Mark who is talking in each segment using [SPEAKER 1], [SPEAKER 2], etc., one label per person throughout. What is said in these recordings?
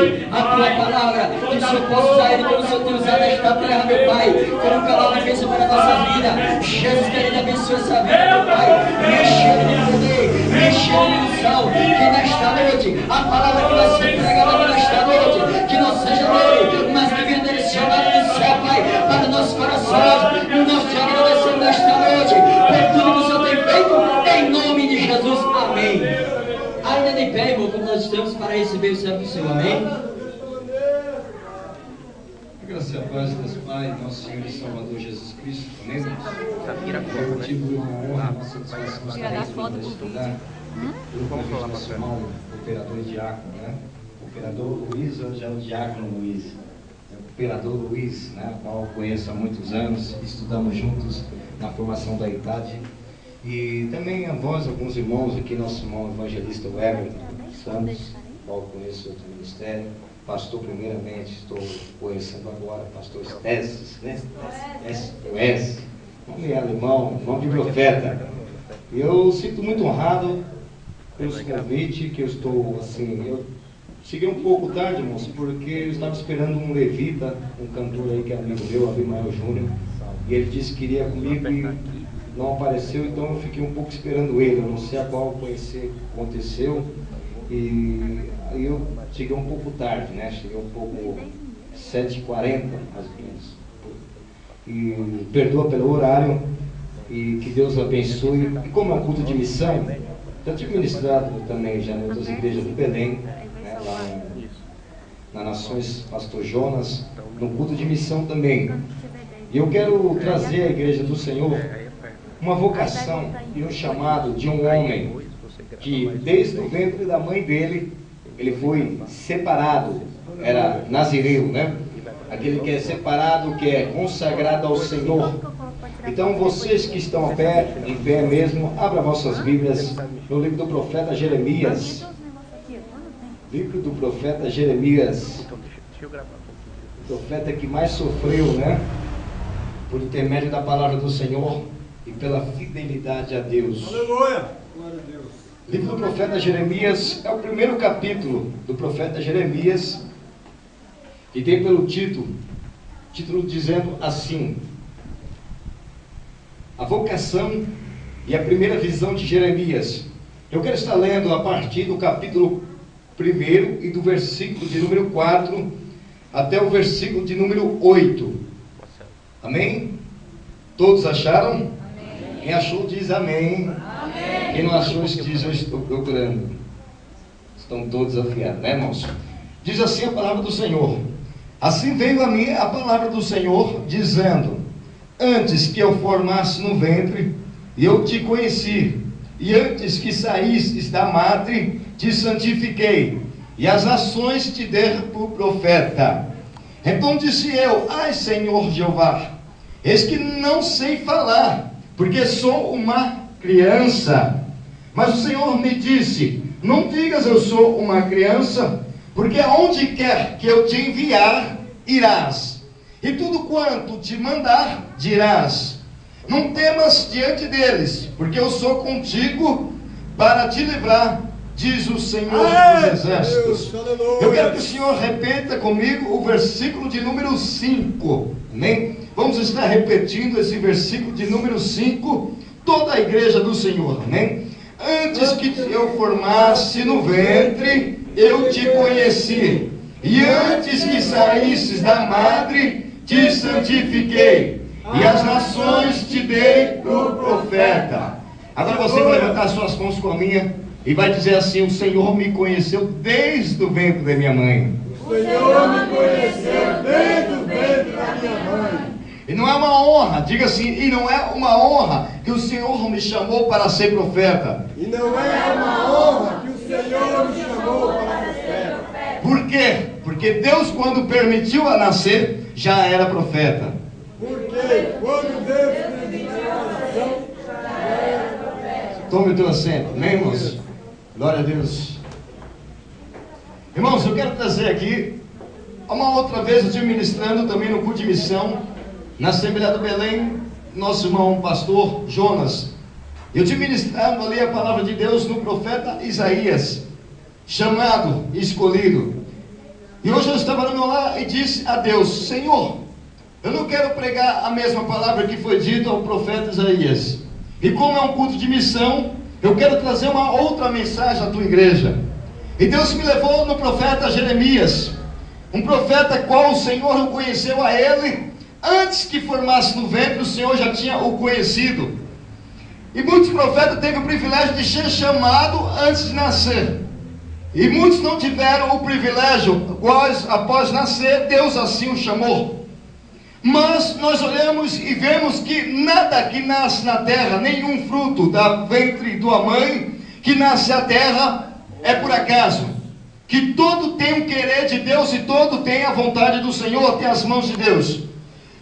[SPEAKER 1] noite a tua palavra, que o Senhor possa usar ele como o Senhor tem usado esta terra, meu Pai, como um canal de bênção para a nossa vida. Jesus querido, abençoe essa vida, meu Pai, enche ele de poder, enche ele de unção, que nesta noite a palavra que vai ser pregada aqui nesta noite, que não seja dele, mas que venha direcionada do céu, Pai, para nossos corações. Nós te agradecemos nesta noite por tudo que o Senhor tem feito, em nome de Jesus, amém. Ainda de pé, irmão, como nós estamos para receber o céu do Senhor, amém.
[SPEAKER 2] Graças a paz de Deus Pai, nosso Senhor e Salvador Jesus Cristo, amém? É motivo de uma honra, uma satisfação estar aqui para estudar pelo convite do nosso irmão, operador e diácono, né? O operador Luiz, hoje é o diácono Luiz. É o operador Luiz, né? O qual eu conheço há muitos anos, estudamos juntos na formação da idade. E também a vós, alguns irmãos aqui, nosso irmão evangelista Weber Santos, o qual conheço outro ministério. Pastor, primeiramente, estou conhecendo agora, pastor Estes, né? S, nome alemão, nome de profeta. E eu sinto muito honrado pelo convite que eu estou, assim, eu cheguei um pouco tarde, irmãos, porque eu estava esperando um levita, um cantor aí que é amigo meu, Abimael Júnior, e ele disse que iria comigo e não apareceu, então eu fiquei um pouco esperando ele, eu não sei a qual aconteceu. E aí eu cheguei um pouco tarde, né? Cheguei um pouco 7h40, mais ou menos. E perdoa pelo horário e que Deus abençoe. E como é um culto de missão, já tive ministrado também já em outras igrejas do Belém, né? Lá na Nações Pastor Jonas, no culto de missão também. E eu quero trazer à Igreja do Senhor uma vocação e um chamado de um homem que desde o ventre da mãe dele, ele foi separado, era nazireu, né? Aquele que é separado, que é consagrado ao Senhor. Então vocês que estão em pé mesmo, abra vossas Bíblias no livro do profeta Jeremias. Livro do profeta Jeremias. O profeta que mais sofreu, né? Por intermédio da palavra do Senhor e pela fidelidade a Deus.
[SPEAKER 3] Aleluia! Glória a Deus.
[SPEAKER 2] Livro do profeta Jeremias é o primeiro capítulo do profeta Jeremias, que tem pelo título dizendo assim: a vocação e a primeira visão de Jeremias. Eu quero estar lendo a partir do capítulo 1 e do versículo de número 4 até o versículo de número 8. Amém? Todos acharam? Amém. Quem achou diz amém. Amém. Quem não achou diz eu estou procurando. Estão todos afiados, né, irmãos? Diz assim a palavra do Senhor: assim veio a mim a palavra do Senhor, dizendo: antes que eu formasse no ventre, eu te conheci, e antes que saísses da madre, te santifiquei, e as nações te dei por profeta. Então disse eu: ai, Senhor Jeová, eis que não sei falar, porque sou uma criança. Mas o Senhor me disse: não digas eu sou uma criança, porque aonde quer que eu te enviar, irás, e tudo quanto te mandar, dirás. Não temas diante deles, porque eu sou contigo para te livrar, diz o Senhor dos Exércitos. Eu quero que o Senhor repita comigo o versículo de número 5. Amém? Vamos estar repetindo esse versículo de número 5, toda a igreja do Senhor. Amém? Antes que eu formasse no ventre, eu te conheci, e antes que saísses da madre, te santifiquei, e as nações te dei por profeta. Agora você vai levantar suas mãos com a minha e vai dizer assim: o Senhor me conheceu desde o ventre da minha mãe.
[SPEAKER 3] O Senhor me conheceu desde o ventre da minha mãe.
[SPEAKER 2] E não é uma honra, diga assim, e não é uma honra que o Senhor me chamou para ser profeta.
[SPEAKER 3] E não é uma honra que o Senhor me chamou para ser profeta.
[SPEAKER 2] Por quê? Porque Deus, quando permitiu a nascer, já era profeta.
[SPEAKER 3] Porque quando Deus permitiu a nação, já era profeta.
[SPEAKER 2] Tome o teu assento, amém, irmãos? Glória a Deus. Irmãos, eu quero trazer aqui, uma outra vez eu estive ministrando também no culto de missão, na Assembleia do Belém, nosso irmão pastor Jonas. Eu estive ministrando ali a palavra de Deus no profeta Isaías, chamado, escolhido.
[SPEAKER 4] E hoje eu estava no meu lar e disse a Deus: Senhor, eu não quero pregar a mesma palavra que foi dita ao profeta Isaías. E como é um culto de missão, eu quero trazer uma outra mensagem à tua igreja. E Deus me levou no profeta Jeremias, um profeta qual o Senhor o conheceu a ele. Antes que formasse no ventre, o Senhor já tinha o conhecido. E muitos profetas teve o privilégio de ser chamado antes de nascer. E muitos não tiveram o privilégio, após nascer, Deus assim o chamou. Mas nós olhamos e vemos que nada que nasce na terra, nenhum fruto da ventre da mãe que nasce na terra é por acaso. Que todo tem o querer de Deus e todo tem a vontade do Senhor, tem as mãos de Deus.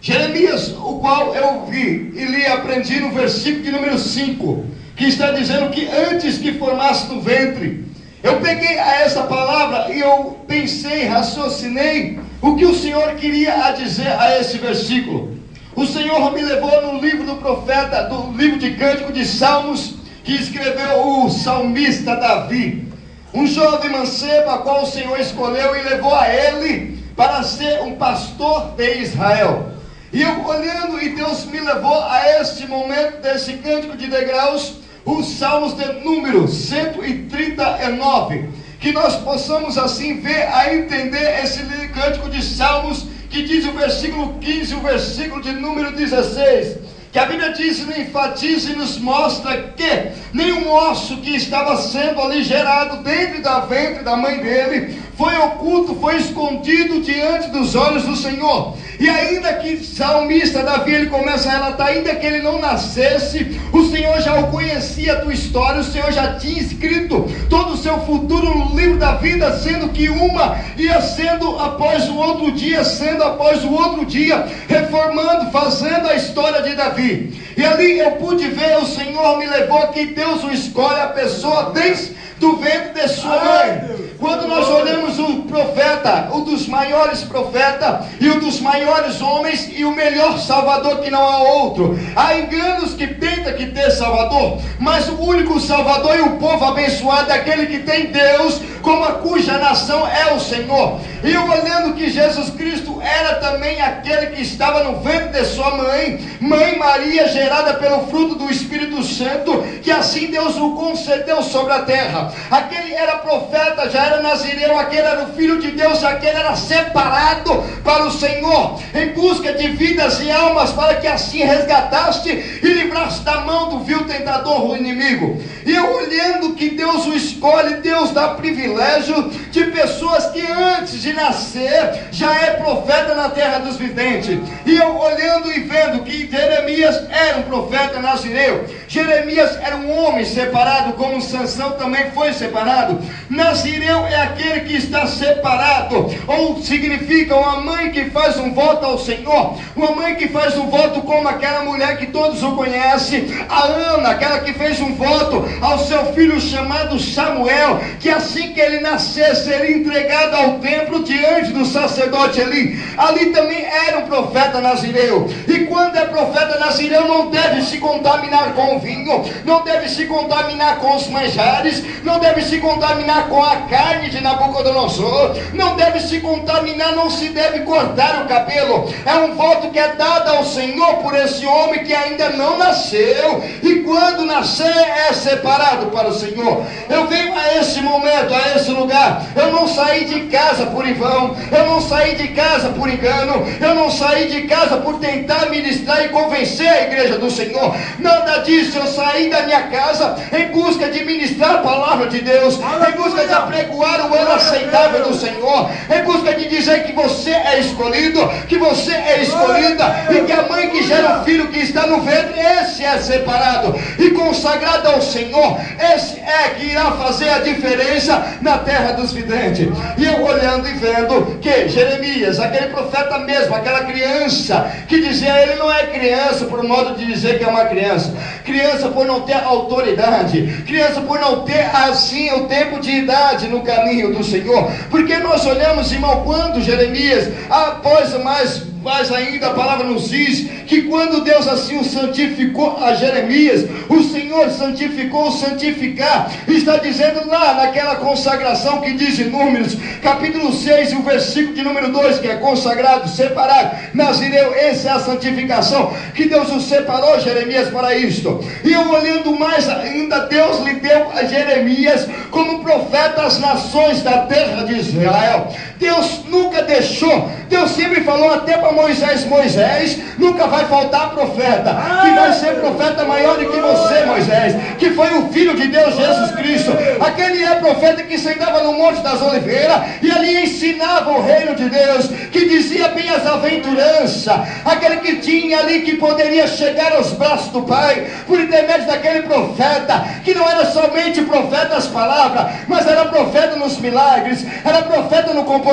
[SPEAKER 4] Jeremias, o qual eu vi e li, aprendi no versículo de número 5, que está dizendo que antes que formasse no ventre, eu peguei a essa palavra e eu pensei, raciocinei o que o Senhor queria dizer a esse versículo. O Senhor me levou no livro do profeta, do livro de Cântico de Salmos, que escreveu o salmista Davi, um jovem mancebo a qual o Senhor escolheu e levou a ele para ser um pastor de Israel. E eu olhando, e Deus me levou a este momento desse cântico de degraus, os Salmos de número 139, que nós possamos assim ver, a entender esse cântico de Salmos, que diz o versículo 15, o versículo de número 16, que a Bíblia diz, nos enfatiza e nos mostra que nenhum osso que estava sendo ali gerado dentro da ventre da mãe dele foi oculto, foi escondido diante dos olhos do Senhor. E ainda que salmista Davi, ele começa a relatar, ainda que ele não nascesse, o Senhor já o conhecia, a tua história, o Senhor já tinha escrito todo o seu futuro no livro da vida, sendo que uma ia sendo após o outro dia, sendo após o outro dia, reformando, fazendo a história de Davi. E ali eu pude ver, o Senhor me levou que Deus o escolhe a pessoa desde do ventre de sua mãe. Quando nós olhamos o profeta, um dos maiores profetas e um dos maiores homens e o melhor salvador que não há outro. Há enganos que tenta que ter salvador, mas o único salvador e o povo abençoado é aquele que tem Deus como a cuja nação é o Senhor. E eu olhando que Jesus Cristo era também aquele que estava no ventre de sua mãe, mãe Maria, gerada pelo fruto do Espírito Santo, que assim Deus o concedeu sobre a terra. Aquele era profeta, já era nazireu, aquele era o filho de Deus, aquele era separado para o Senhor, em busca de vidas e almas, para que assim resgataste e livraste da mão do vil tentador, o inimigo. E eu olhando que Deus o escolhe, Deus dá privilégio de pessoas que antes de nascer já é profeta na terra dos viventes. E eu olhando e vendo que Jeremias era um profeta nazireu, Jeremias era um homem separado, como Sansão também foi separado. Nazireu é aquele que está separado, ou significa uma mãe que faz um voto ao Senhor, uma mãe que faz um voto como aquela mulher que todos o conhecem, a Ana, aquela que fez um voto ao seu filho chamado Samuel, que assim que ele nascesse, seria entregado ao templo diante do sacerdote Eli. Ali também era um profeta nazireu. E quando é profeta nazireu, não deve se contaminar com o vinho, não deve se contaminar com os manjares, não deve se contaminar com a carne de Nabucodonosor, não deve se contaminar, não se deve cortar o cabelo. É um voto que é dado ao Senhor por esse homem que ainda não nasceu, e quando nascer é separado para o Senhor. Eu venho a esse momento, a esse lugar, eu não saí de casa por em vão, eu não saí de casa por engano, eu não saí de casa por tentar ministrar e convencer a igreja do Senhor, nada disso. Eu saí da minha casa em busca de ministrar a palavra de Deus, em busca de apregoar o ano aceitável do Senhor, em busca de dizer que você é escolhido, que você é escolhida, e que a mãe que gera o filho que está no ventre, esse é separado e consagrado ao Senhor, esse é que irá fazer a diferença na terra dos videntes. E eu olhando e vendo que Jeremias, aquele profeta mesmo, aquela criança que dizia, ele não é criança por modo de dizer que é uma criança, criança por não ter autoridade, criança por não ter assim o tempo de idade no caminho do Senhor. Porque nós olhamos, irmão, quando Jeremias, após mais ainda a palavra nos diz que quando Deus assim o santificou a Jeremias, o Senhor santificou, santificar, está dizendo lá naquela consagração que diz em Números, capítulo 6, e o versículo de número 2, que é consagrado, separado, Nazireu, essa é a santificação, que Deus o separou, Jeremias, para isto. E eu olhando mais ainda, Deus lhe deu a Jeremias como profeta às nações da terra de Israel. Deus nunca deixou, Deus sempre falou até para Moisés, Moisés, nunca vai faltar profeta, que vai ser profeta maior do que você, Moisés, que foi o Filho de Deus, Jesus Cristo. Aquele é profeta que sentava no Monte das Oliveiras, e ali ensinava o reino de Deus, que dizia bem-aventurança, aquele que tinha ali, que poderia chegar aos braços do Pai, por intermédio daquele profeta, que não era somente profeta das palavras, mas era profeta nos milagres, era profeta no comportamento,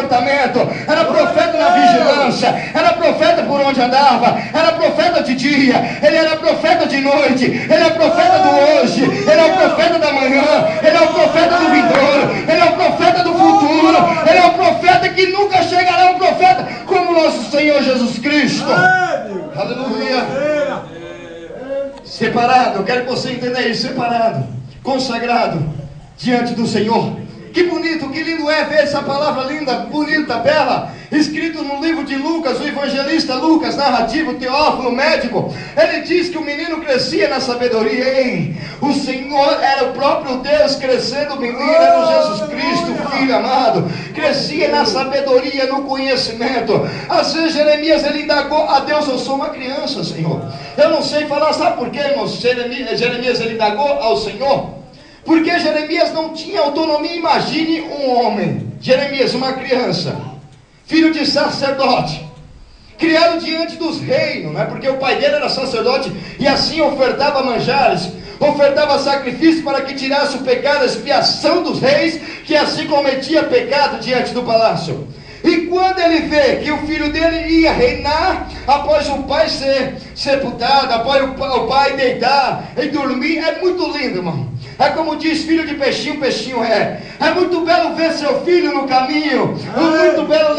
[SPEAKER 4] era profeta na vigilância, era profeta por onde andava, era profeta de dia, ele era profeta de noite, ele é profeta do hoje, ele é o profeta da manhã, ele é o profeta do vindouro, ele é o profeta do futuro, ele é o profeta que nunca chegará um profeta como nosso Senhor Jesus Cristo. Aleluia. Separado, eu quero que você entenda isso, separado, consagrado diante do Senhor. Que bonito, que lindo é ver essa palavra linda, bonita, bela, escrito no livro de Lucas, o evangelista Lucas, narrativo, Teófilo, médico. Ele diz que o menino crescia na sabedoria. Ei, o Senhor era o próprio Deus crescendo, o menino era o Jesus Cristo, Filho amado, crescia na sabedoria, no conhecimento. Às vezes Jeremias, ele indagou a Deus: eu sou uma criança, Senhor, eu não sei falar. Sabe por quê, irmãos? Jeremias, ele indagou ao Senhor porque Jeremias não tinha autonomia. Imagine um homem, Jeremias, uma criança, filho de sacerdote, criado diante dos reinos, né? Porque o pai dele era sacerdote, e assim ofertava manjares, ofertava sacrifício para que tirasse o pecado, a expiação dos reis, que assim cometia pecado diante do palácio. E quando ele vê que o filho dele ia reinar após o pai ser sepultado, após o pai deitar e dormir, é muito lindo, irmão. É como diz filho de peixinho, peixinho é. É muito belo ver seu filho no caminho. É muito belo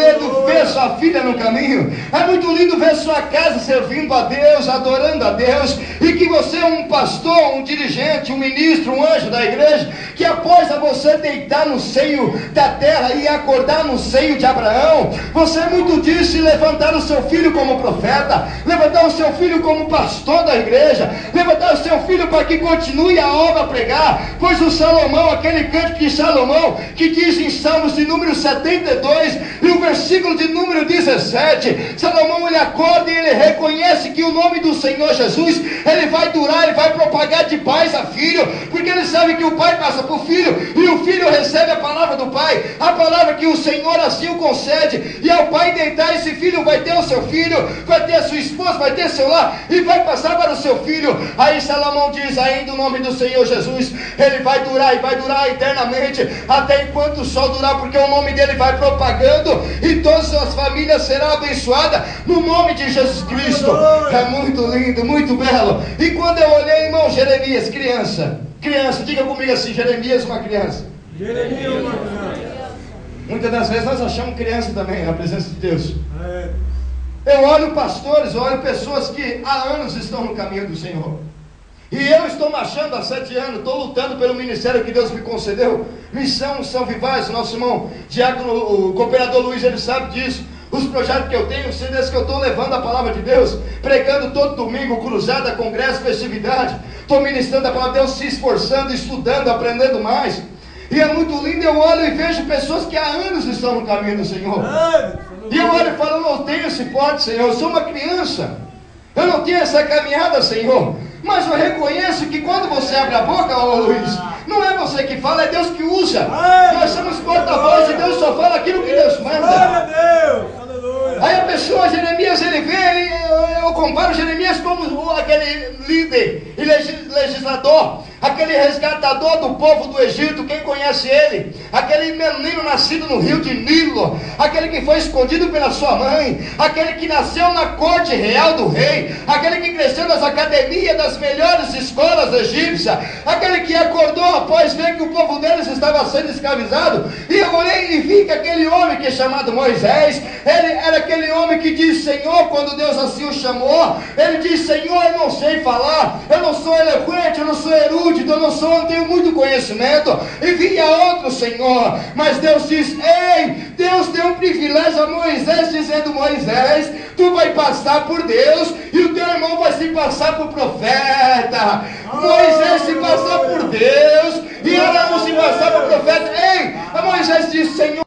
[SPEAKER 4] ver sua filha no caminho. É muito lindo ver sua casa servindo a Deus, adorando a Deus. E que você é um pastor, um dirigente, um ministro, um anjo da igreja, que após a você deitar no seio da terra e acordar no seio de Abraão, você é muito disso, e levantar o seu filho como profeta, levantar o seu filho como pastor da igreja, levantar o seu filho para que continue a obra a pregar. Pois o Salomão, aquele cântico de Salomão, que diz em Salmos de número 72, e o versículo de número 17, Salomão, ele acorda e ele reconhece que o nome do Senhor Jesus, ele vai durar, ele vai propagar de pais a filho, porque ele sabe que o pai passa por filho, e o filho recebe a palavra do pai, a palavra que o Senhor assim o concede, e ao pai deitar, esse filho vai ter o seu filho, vai ter a sua esposa, vai ter seu lar, e vai passar para o seu filho. Aí Salomão diz ainda o nome do Senhor Jesus, ele vai durar, e vai durar eternamente, até enquanto o sol durar, porque o nome dele vai propagando, e todas as famílias serão abençoadas no nome de Jesus Cristo. É muito lindo, muito belo. E quando eu olhei, irmão, Jeremias, criança, diga comigo assim: Jeremias, uma criança.
[SPEAKER 3] Jeremias, uma criança.
[SPEAKER 4] Muitas das vezes nós achamos criança também na presença de Deus. Eu olho pastores, eu olho pessoas que há anos estão no caminho do Senhor. E eu estou marchando há 7 anos, estou lutando pelo ministério que Deus me concedeu, Missão São Vivaz. Nosso irmão Diácono, o cooperador Luiz, ele sabe disso. Os projetos que eu tenho, os CDs que eu estou levando a palavra de Deus, pregando todo domingo, cruzada, congresso, festividade, estou ministrando a palavra de Deus, se esforçando, estudando, aprendendo mais. E é muito lindo, eu olho e vejo pessoas que há anos estão no caminho do Senhor. E eu olho e falo: eu não tenho esse porte, Senhor, eu sou uma criança, eu não tenho essa caminhada, Senhor. Mas eu reconheço que quando você abre a boca, ô Luiz, não é você que fala, é Deus que usa. Nós somos porta-voz, e Deus só fala aquilo que Deus manda. Aí a pessoa, Jeremias, ele vê, eu comparo Jeremias como aquele líder e legislador aquele resgatador do povo do Egito, quem conhece ele? Aquele menino nascido no rio de Nilo, aquele que foi escondido pela sua mãe, aquele que nasceu na corte real do rei, aquele que cresceu nas academias das melhores escolas egípcias, aquele que acordou após ver que o povo deles estava sendo escravizado. E eu olhei e vi que aquele homem que é chamado Moisés, ele era aquele homem que diz Senhor, quando Deus assim o chamou, ele diz Senhor, eu não sei falar, eu não sou eloquente, eu não sou erudito, eu não tenho muito conhecimento, e via outro Senhor, mas Deus diz, ei, Deus deu um privilégio a Moisés, dizendo, Moisés, tu vai passar por Deus, e o teu irmão vai se passar por profeta. Moisés se passar por Deus, e Arão se passar por profeta. Ei, a Moisés disse, Senhor,